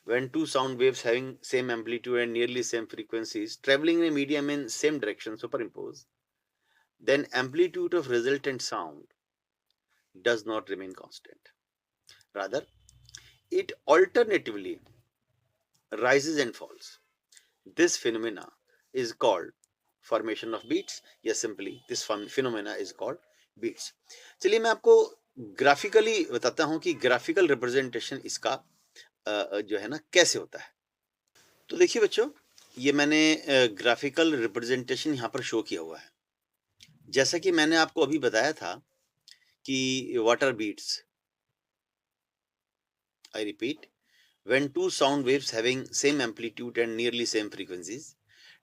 when two sound waves having same amplitude and nearly same frequencies traveling in a medium in same direction superimpose, then amplitude of resultant sound does not remain constant. Rather, it alternatively rises and falls. This phenomena is called formation of beats, या simply this phenomena is called beats. चलिए मैं आपको graphically बताता हूं कि graphical representation इसका जो है ना कैसे होता है। तो देखिए बच्चों, ये मैंने ग्राफिकल रिप्रेजेंटेशन यहाँ पर शो किया हुआ है। जैसा कि मैंने आपको अभी बताया था कि water beats, I repeat, when two sound waves having same amplitude and nearly same frequencies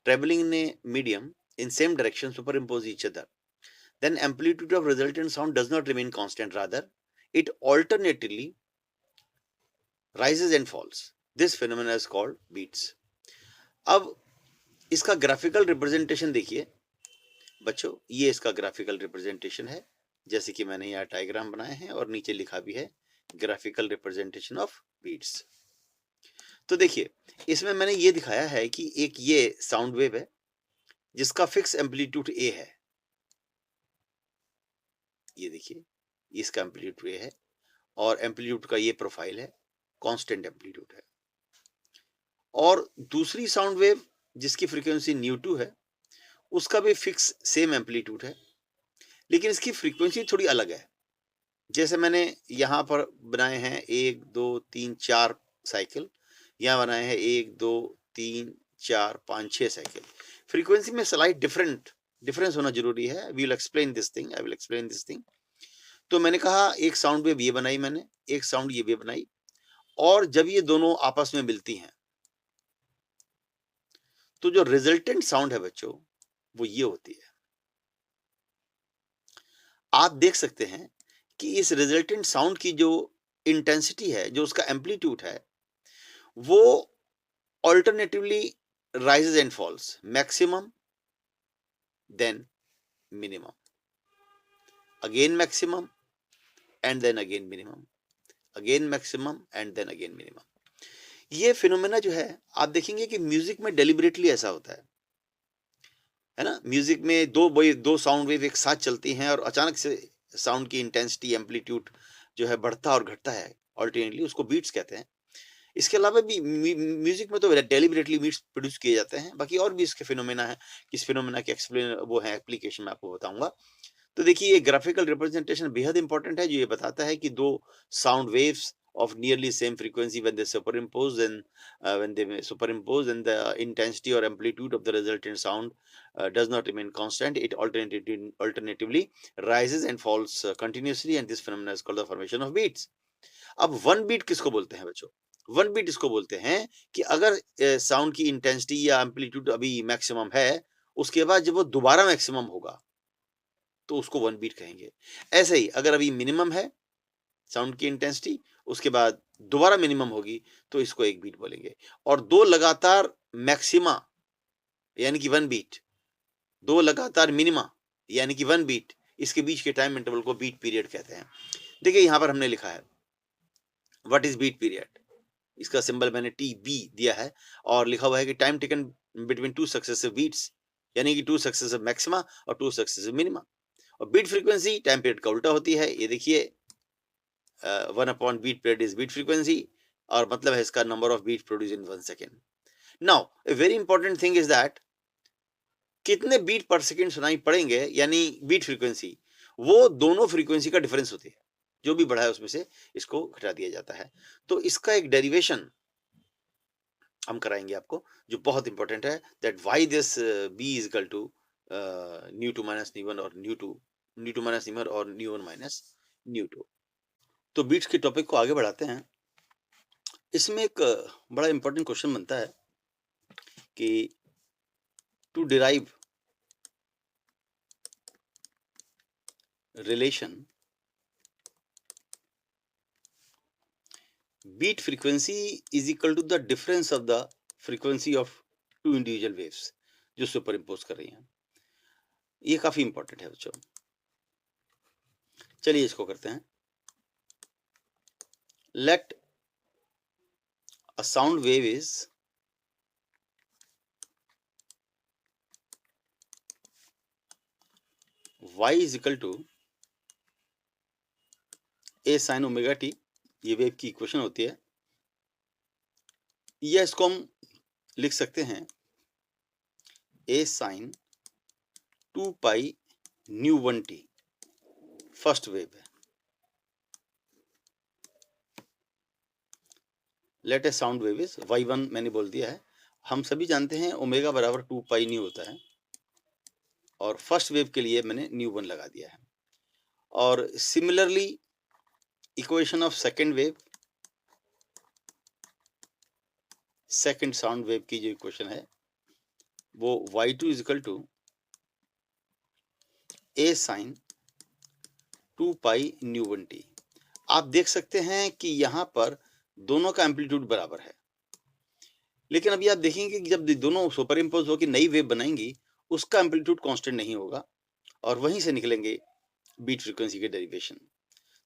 traveling in a medium in same direction superimpose each other, then amplitude of resultant sound does not remain constant. Rather, it alternately rises and falls. This phenomenon is called beats. अब इसका graphical representation देखिए बच्चों, ये इसका graphical representation है, जैसे कि मैंने यहाँ डायग्राम बनाए हैं और नीचे लिखा भी है ग्राफिकल रिप्रेजेंटेशन ऑफ बीट्स। तो देखिए, इसमें मैंने ये दिखाया है कि एक ये साउंड वेव है जिसका फिक्स एम्पलीट्यूड ए है। ये देखिए, इसका एम्पलीट्यूड ए है और एम्पलीट्यूड का ये प्रोफाइल है, कांस्टेंट एम्पलीट्यूड है। और दूसरी साउंड वेव जिसकी फ्रीक्वेंसी न्यू2 है, उसका भी फिक्स सेम एम्पलीट्यूड है, लेकिन इसकी फ्रीक्वेंसी थोड़ी अलग है। जैसे मैंने यहाँ पर बनाए हैं 1 2 3 4 साइकिल, यहाँ बनाए हैं 1 2 3 4 5 6 साइकिल। फ्रीक्वेंसी में स्लाइट डिफरेंस होना जरूरी है। We will explain this thing, I will explain this thing. तो मैंने कहा एक साउंड वेव ये बनाई मैंने, एक साउंड ये वेव बनाई, और जब ये दोनों आपस में मिलती हैं तो जो रिजल्टेंट साउंड है बच्चों, वो ये होती है। आप देख सकते हैं कि इस रिजल्टेंट साउंड की जो इंटेंसिटी है, जो उसका एम्पलीट्यूड है, वो alternatively rises and falls, maximum then minimum, again maximum and then again minimum, again maximum and then again minimum. ये फिनोमेना जो है आप देखेंगे कि म्यूजिक में डेलिबरेटली ऐसा होता है ना। म्यूजिक में दो साउंड वेव एक साथ चलती हैं और अचानक से साउंड की इंटेंसिटी एम्पलीट्यूड जो है बढ़ता और घटता है ऑल्टरनेटली, उसको बीट्स कहते हैं। इसके अलावा भी म्यूजिक में तो डेलिबरेटली बीट्स प्रोड्यूस किए जाते हैं, बाकी और भी इसके फिनोमेना है। इस फिनोमेना के एक्सप्लेन वो है एप्लीकेशन मैं आपको बताऊंगा। तो देखिए, ये ग्राफिकल रिप्रेजेंटेशन बेहद इंपॉर्टेंट है, जो ये बताता है कि दो sound waves of nearly same frequency when they superimpose, and when they superimpose, then the intensity or amplitude of the resultant sound does not remain constant. It alternatively rises and falls continuously, and this phenomenon is called the formation of beats. अब one beat किसको बोलते हैं बच्चों? One beat इसको बोलते हैं कि अगर साउंड की इंटेंसिटी या एम्पलीट्यूड अभी मैक्सिमम है, उसके बाद जब वो दोबारा मैक्सिमम होगा तो उसको वन बीट कहेंगे। ऐसे ही अगर अभी मिनिमम है साउंड की इंटेंसिटी, उसके बाद दोबारा मिनिमम होगी तो इसको एक बीट बोलेंगे। और दो लगातार मैक्सिमा यानी कि वन बीट, दो लगातार मिनिमा यानी कि वन बीट, इसके बीच के टाइम इंटरवल को बीट पीरियड कहते हैं। देखिए यहां पर हमने लिखा है व्हाट इज बीट पीरियड, इसका सिंबल मैंने टी बी दिया है और लिखा हुआ है कि time taken between two successive beats, यानी कि टू सक्सेसिव मैक्सिमा और टू सक्सेसिव मिनिमा। और बीट फ्रीक्वेंसी टाइम पीरियड का उल्टा होती है। ये देखिए, 1 beat period is beat frequency, और मतलब है इसका number of beat produce in 1 second. Now a very important thing is that कितने बीट पर सेकेंड सुनाई पड़ेंगे, यानी बीट फ्रीक्वेंसी, वो दोनों फ्रीक्वेंसी का डिफरेंस होती है। जो भी बढ़ा है उसमें से इसको घटा दिया जाता है। तो इसका एक डेरिवेशन हम कराएंगे आपको, जो बहुत इंपॉर्टेंट है, that why this B is equal to nu two minus nu one और nu two minus nu one और nu one minus nu two. तो बीट्स के टॉपिक को आगे बढ़ाते हैं। इसमें एक बड़ा इंपॉर्टेंट क्वेश्चन बनता है कि to derive relation beat frequency is equal to the difference of the frequency of two individual waves जो सुपर इम्पोज कर रही हैं। ये काफी इंपॉर्टेंट है बच्चों। चलिए इसको करते हैं। Let a sound wave is y is equal to a sin omega T, ये वेव की इक्वेशन होती है, या इसको हम लिख सकते हैं a sin 2 pi nu 1 t, first wave है। Let a sound wave is y1 मैंने बोल दिया है। हम सभी जानते हैं ओमेगा बराबर 2 पाई न्यू होता है, और फर्स्ट वेव के लिए मैंने न्यू 1 लगा दिया है। और similarly equation of second wave, second sound wave की जो इक्वेशन है वो y2 is equal to a sine 2 pi nu 1 T. आप देख सकते हैं कि यहाँ पर दोनों का एम्पलीट्यूड बराबर है, लेकिन अभी आप देखेंगे कि जब दोनों सुपर इम्पोज होकर नई वेव बनाएंगी, उसका एम्पलीट्यूड कांस्टेंट नहीं होगा, और वहीं से निकलेंगे बीट फ्रीक्वेंसी के डेरिवेशन।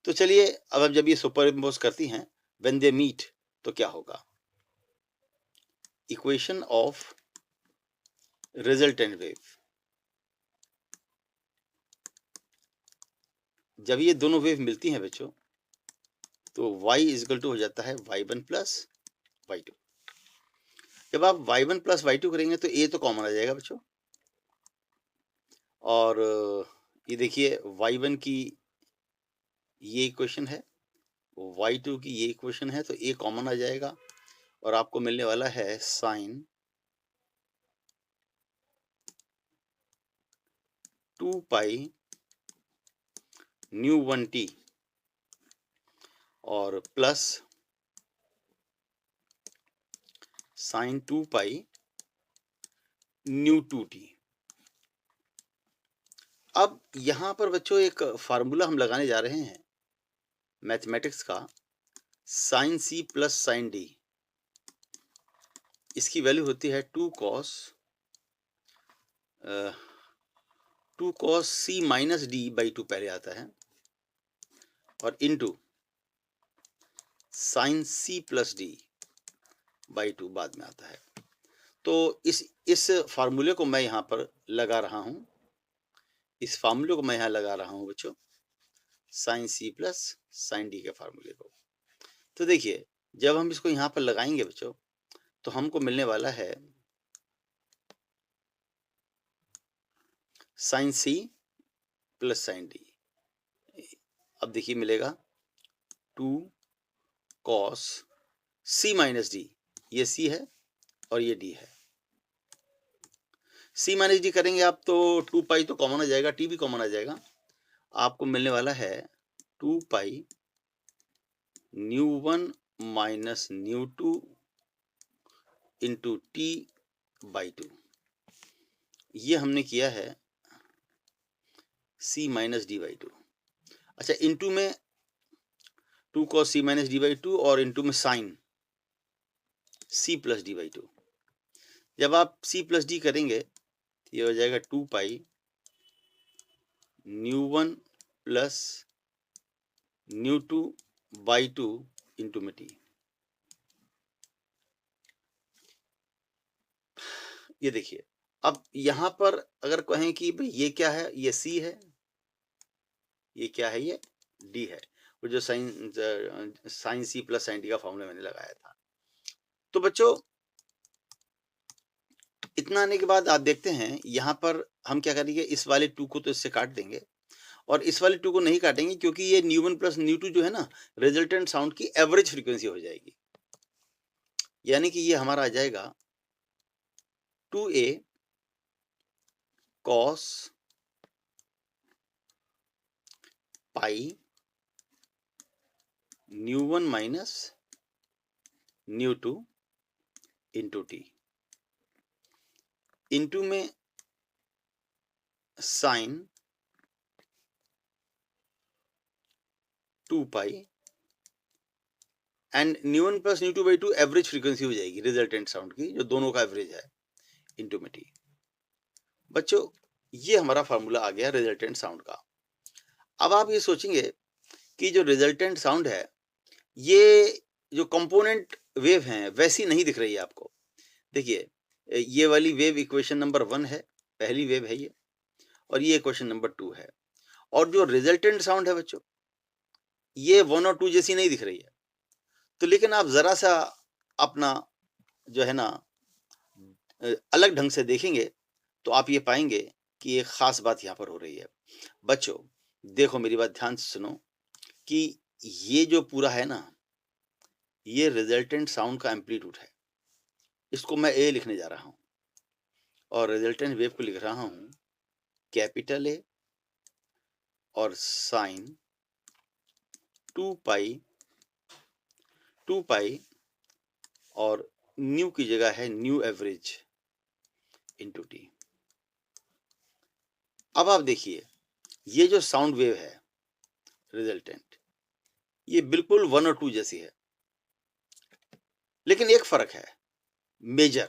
तो चलिए अब जब ये सुपर इम्पोज करती हैं, व्हेन दे मीट, तो क्या होगा? इक्वेशन ऑफ रिजल्टेंट वेव, जब ये दोनों वेव मिलती हैं बच्चों, तो y इज इक्वल टू हो जाता है y1 प्लस y2। जब आप y1 प्लस y2 करेंगे तो a तो कॉमन आ जाएगा बच्चों, और ये देखिए y1 की ये इक्वेशन है, y2 की ये इक्वेशन है, तो a कॉमन आ जाएगा और आपको मिलने वाला है साइन 2 पाई न्यू 1 टी और plus sign 2 pi new 2 T. अब यहां पर बच्चों एक फार्मूला हम लगाने जा रहे हैं मैथमेटिक्स का, sine C plus sine D. इसकी वैल्यू होती है 2 cos C minus D by 2 पहले आता है, और into sine C plus D by 2 बाद में आता है। तो इस फार्मूले को मैं यहाँ पर लगा रहा हूँ, इस फार्मूले को मैं यहाँ लगा रहा हूँ बच्चों, sine C plus sine D के फार्मूले को। तो देखिए जब हम इसको यहाँ पर लगाएंगे बच्चों, तो हमको मिलने वाला है sine C plus sine D. अब देखिए मिलेगा 2 कॉस सी माइनस डी, ये सी है और ये डी है। सी माइनस डी करेंगे आप तो 2 पाई तो कॉमन आ जाएगा, टी भी कॉमन आ जाएगा, आपको मिलने वाला है 2 pi nu 1 minus nu 2 into T by 2। ये हमने किया है सी माइनस डी बाई 2। अच्छा, इंटू में 2 cos C minus D by 2 और इंटू में sine C plus D by 2। जब आप सी प्लस डी करेंगे तो ये हो जाएगा 2 pi nu 1 plus nu 2 by 2 into में टी। ये देखिए, अब यहां पर अगर कहें कि भाई ये क्या है, ये सी है, ये क्या है, ये डी है, वो जो sine C plus sine D का फॉर्मूला मैंने लगाया था। तो बच्चों इतना आने के बाद आप देखते हैं यहाँ पर हम क्या करेंगे, इस वाले 2 को तो इससे काट देंगे, और इस वाले 2 को नहीं काटेंगे, क्योंकि ये न्यू 1 प्लस न्यू 2 जो है ना, रिजल्टेंट साउंड की एवरेज फ्रीक्वेंसी हो जाएगी। यानी कि ये हमारा आ जाएगा 2a cos pi nu 1 minus nu 2 into t, into में sine 2 pi and nu 1 plus nu 2 by 2 average frequency हो जाएगी रिजल्टेंट साउंड की, जो दोनों का एवरेज है, इंटू में टी। बच्चों ये हमारा फार्मूला आ गया रिजल्टेंट साउंड का। अब आप ये सोचेंगे कि जो रिजल्टेंट साउंड है, ये जो कंपोनेंट वेव हैं वैसी नहीं दिख रही है आपको। देखिए ये वाली वेव इक्वेशन नंबर 1 है, पहली वेव है ये, और ये इक्वेशन नंबर 2 है। और जो रिजल्टेंट साउंड है बच्चों, ये 1 और 2 जैसी नहीं दिख रही है। तो लेकिन आप ज़रा-सा अपना जो है ना अलग ढंग से देखेंगे, तो आप ये पाएँगे कि एक ख़ास बात यहाँ पर हो रही है। बच्चों, देखो मेरी बात ध्यान से सुनो कि ये जो पूरा है ना, ये रिजल्टेंट साउंड का एम्पलीट्यूड है। इसको मैं ए लिखने जा रहा हूँ और रिजल्टेंट वेव को लिख रहा हूँ कैपिटल ए और साइन 2 पाई और न्यू की जगह है न्यू एवरेज इंटू टी। अब आप देखिए, ये जो साउंड वेव है रिजल्टेंट, ये बिल्कुल 1 और 2 जैसी है। लेकिन एक फर्क है मेजर,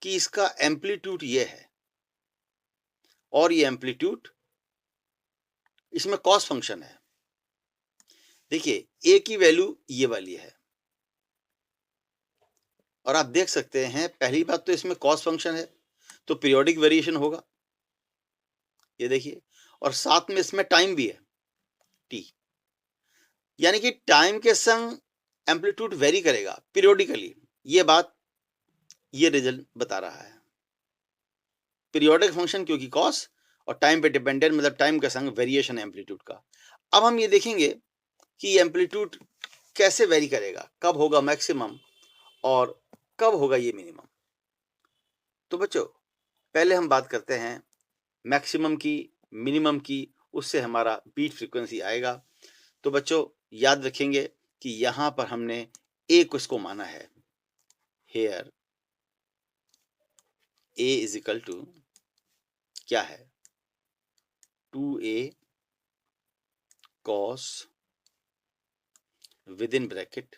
कि इसका एम्पलीट्यूड ये है और ये एम्पलीट्यूड, इसमें कॉस फंक्शन है। देखिए ए की वैल्यू ये वाली है और आप देख सकते हैं पहली बात तो इसमें कॉस फंक्शन है, तो पीरियोडिक वेरिएशन होगा, ये देखिए, और साथ में इसमें टाइम भी है टी, यानी कि टाइम के संग एम्पलीट्यूड वेरी करेगा पीरियोडिकली। ये बात ये रिजल्ट बता रहा है। पीरियोडिक फंक्शन क्योंकि कॉस और टाइम पे डिपेंडेंट, मतलब टाइम के संग वेरिएशन एम्पलीट्यूड का। अब हम ये देखेंगे कि एम्पलीट्यूड कैसे वेरी करेगा, कब होगा मैक्सिमम और कब होगा ये मिनिमम। तो बच्चों पहले हम बात करते हैं मैक्सिमम की, मिनिमम की, उससे हमारा बीट फ्रीक्वेंसी आएगा। तो बच्चों याद रखेंगे कि यहां पर हमने ए को इसको माना है, here A is equal to क्या है 2a cos within bracket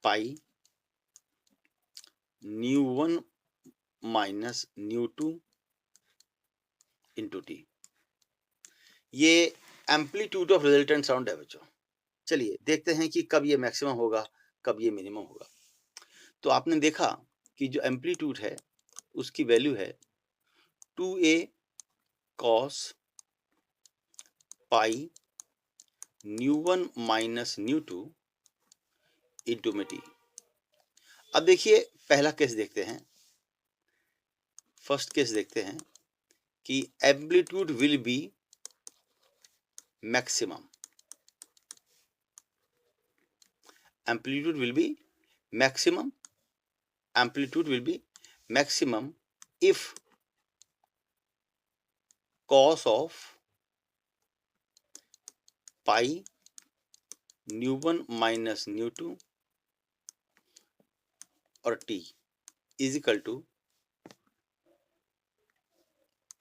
pi nu 1 minus nu 2 into T. ये एम्पलीट्यूड ऑफ रिजल्टेंट साउंड है बच्चों। चलिए देखते हैं कि कब ये मैक्सिमम होगा, कब ये मिनिमम होगा। तो आपने देखा कि जो एम्पलीट्यूड है उसकी वैल्यू है 2a cos पाई न्यू 1 माइनस न्यू 2 इंटू में टी। अब देखिए पहला केस देखते हैं, फर्स्ट केस देखते हैं कि amplitude will be maximum, amplitude will be maximum if cos of pi new 1 minus nu 2 और t इज इक्वल टू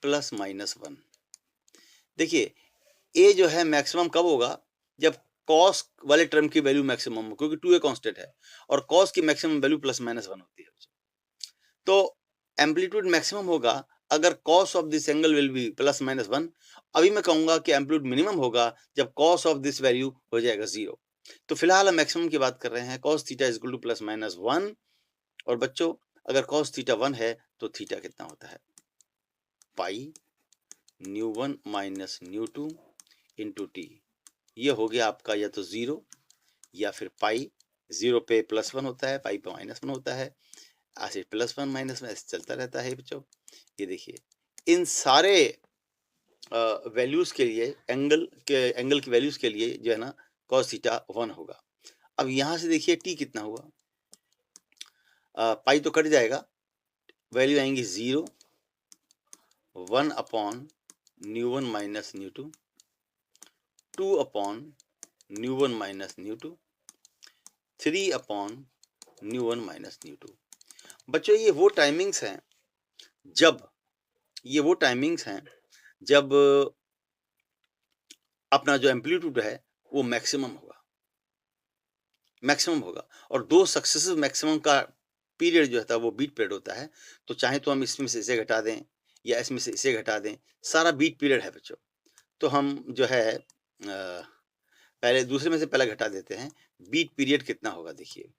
+-1। देखिए a जो है मैक्सिमम कब होगा, जब cos वाले टर्म की वैल्यू मैक्सिमम हो, क्योंकि 2a कांस्टेंट है और cos की मैक्सिमम वैल्यू +-1 होती है। तो एम्पलीट्यूड मैक्सिमम होगा अगर cos of this angle will be +-1। अभी मैं कहूंगा कि एम्पलीट्यूड मिनिमम होगा जब cos ऑफ दिस वैल्यू हो जाएगा 0। तो फिलहाल हम मैक्सिमम की बात कर रहे हैं, cos theta is equal to +-1। और बच्चों अगर cos थीटा 1 है तो थीटा कितना होता है, पाई nu 1 minus nu 2 into T. ये हो गया आपका या तो 0 या फिर पाई, 0 पे +1 होता है, पाई पे -1 होता है, ऐसे +1 -1 ऐसे चलता रहता है बच्चों। ये देखिए इन सारे वैल्यूज के लिए एंगल की वैल्यूज के लिए जो है ना cos थीटा 1 होगा। अब यहां से देखिए t कितना हुआ, पाई तो कट जाएगा, वैल्यू आएंगी 0, 1 upon new 1 minus nu 2, 2 upon new 1 minus nu 2, 3 upon new 1 minus nu 2। बच्चों ये वो टाइमिंग्स हैं जब अपना जो एम्पलीट्यूड है वो मैक्सिमम होगा और दो सक्सेसिव मैक्सिमम का पीरियड जो होता है वो बीट पीरियड होता है। तो चाहे तो हम इसमें से इसे घटा दें या इसमें से इसे घटा दें, सारा बीट पीरियड है बच्चों। तो हम जो है पहले दूसरे में से पहला घटा देते हैं, बीट पीरियड कितना होगा देखिए,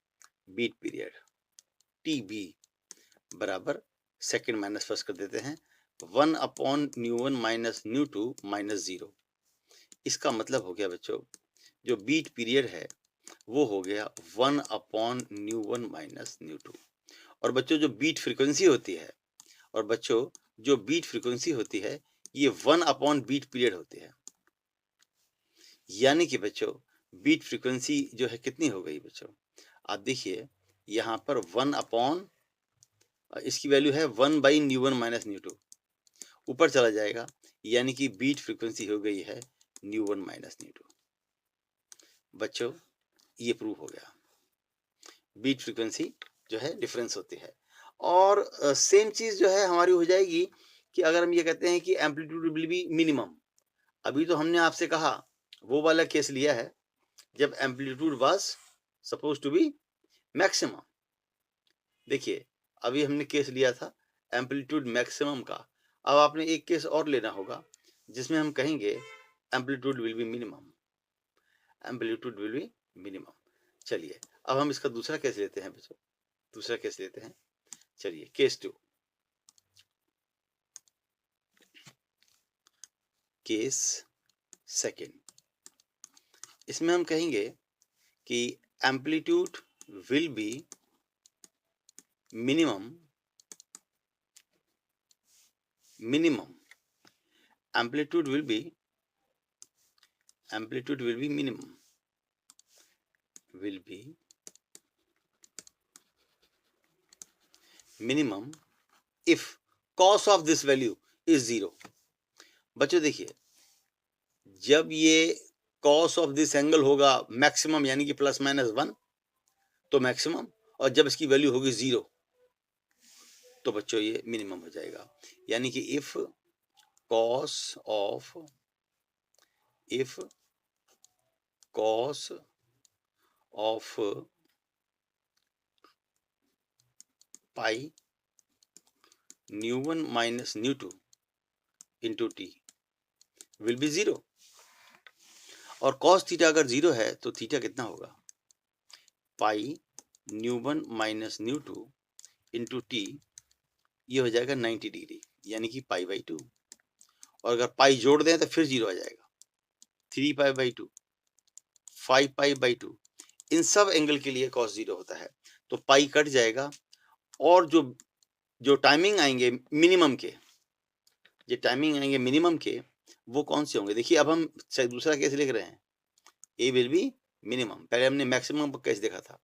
बीट पीरियड टी बी बराबर सेकंड माइनस फर्स्ट कर देते हैं, 1 upon nu one minus nu two minus 0। इसका मतलब हो गया बच्चों, जो बीट पीरियड है वो हो गया 1 upon nu one minus nu two. और बच्चों जो बीट फ्रीक्वेंसी होती है, और बच्चों जो बीट फ्रीक्वेंसी होती है ये 1 अपॉन बीट पीरियड होती है। यानी कि बच्चों बीट फ्रीक्वेंसी जो है कितनी हो गई बच्चों, आप देखिए यहाँ पर 1 अपॉन, इसकी वैल्यू है 1 by nu one minus nu two, ऊपर चला जाएगा, यानी कि बीट फ्रीक्वेंसी हो गई है nu one minus nu two. बच्चों ये प्रूव हो गया, बीट फ्रीक्वेंसी जो है डिफरेंस होती है। और सेम चीज जो है हमारी हो जाएगी कि अगर हम ये कहते हैं कि एम्पलीट्यूड विल बी मिनिमम, अभी तो हमने आपसे कहा वो वाला केस लिया है जब amplitude was suppose to be maximum. देखिए अभी हमने केस लिया था एम्पलीट्यूड मैक्सिमम का, अब आपने एक केस और लेना होगा जिसमें हम कहेंगे amplitude will be minimum, amplitude will be minimum. चलिए अब हम इसका दूसरा केस लेते हैं बच्चों, दूसरा केस लेते हैं। चलिए केस 2, केस सेकंड, इसमें हम कहेंगे कि amplitude will be minimum, minimum amplitude will be minimum, will be minimum if cos of this value is 0। बच्चों देखिए जब ये cos of this angle होगा मैक्सिमम यानी कि प्लस माइनस 1 तो मैक्सिमम, और जब इसकी वैल्यू होगी 0 तो बच्चों ये मिनिमम हो जाएगा। यानी कि if cos of pi new one minus nu two into T will be 0, और cos थीटा अगर 0 है तो थीटा कितना होगा, pi nu one minus nu two into T, ये हो जाएगा 90 डिग्री यानी कि पाई बाई 2, और अगर पाई जोड़ दें तो फिर 0 आ जाएगा, 3 पाई बाई 2, 5 पाई बाई 2, इन सब एंगल के लिए cos 0 होता है तो पाई कट जाएगा। और जो टाइमिंग आएंगे मिनिमम के, जो टाइमिंग आएंगे मिनिमम के वो कौन से होंगे, देखिए अब हम दूसरा केस लिख रहे हैं, ए विल बी मिनिमम, पहले हमने मैक्सिमम केस देखा था,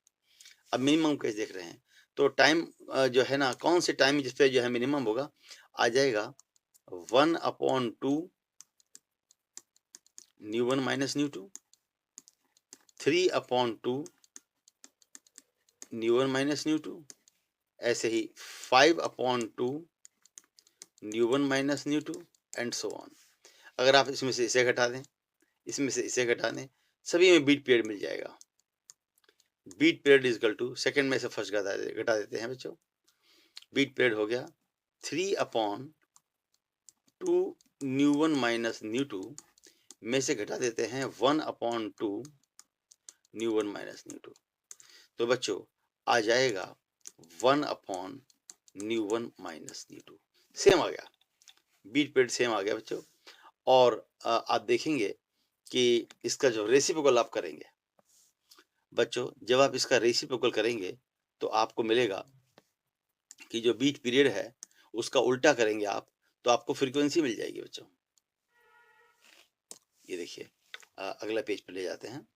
अब मिनिमम केस देख रहे हैं। तो टाइम जो है ना, कौन से टाइम जिस पे जो है मिनिमम होगा, आ जाएगा 1 upon 2 nu one minus nu two, 3 upon 2 nu one minus nu two, ऐसे ही 5 upon 2 nu one minus nu two and so on. अगर आप इसमें से इसे घटा दें, इसमें से इसे घटा दें, सभी में बीट पीरियड मिल जाएगा। Beat period is equal to, second में से फर्स्ट घटा देते हैं बच्चों, बीट पीरियड हो गया 3 upon 2 nu one minus nu two में से घटा देते हैं 1 upon 2 nu one minus nu two, तो बच्चों आ जाएगा 1 upon nu one minus nu two, same आ गया, बीट पीरियड सेम आ गया बच्चों। और आप देखेंगे कि इसका जो रेसिप्रोकल आप करेंगे बच्चों, जब आप इसका रेसिप्रोकल करेंगे तो आपको मिलेगा कि जो बीट पीरियड है उसका उल्टा करेंगे आप तो आपको फ्रीक्वेंसी मिल जाएगी बच्चों। ये देखिए अगला पेज पर ले जाते हैं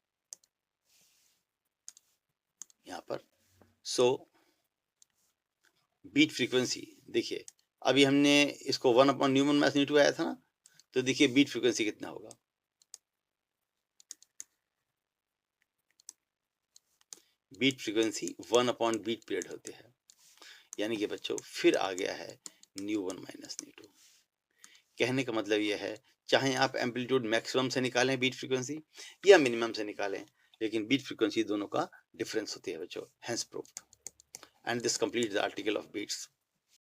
यहाँ पर। सो बीट फ्रीक्वेंसी देखिए, अभी हमने इसको 1 upon nu one minus nu two आया था ना, तो देखिए बीट फ्रीक्वेंसी कितना होगा, beat frequency 1 upon beat period होते हैं, यानी कि बच्चों फिर आ गया है nu one minus nu two. कहने का मतलब यह है चाहे आप एम्पलीट्यूड मैक्सिमम से निकालें बीट फ्रीक्वेंसी या मिनिमम से निकालें, लेकिन बीट फ्रीक्वेंसी दोनों का डिफरेंस होती है बच्चों, hence proved. And this complete the article of beats.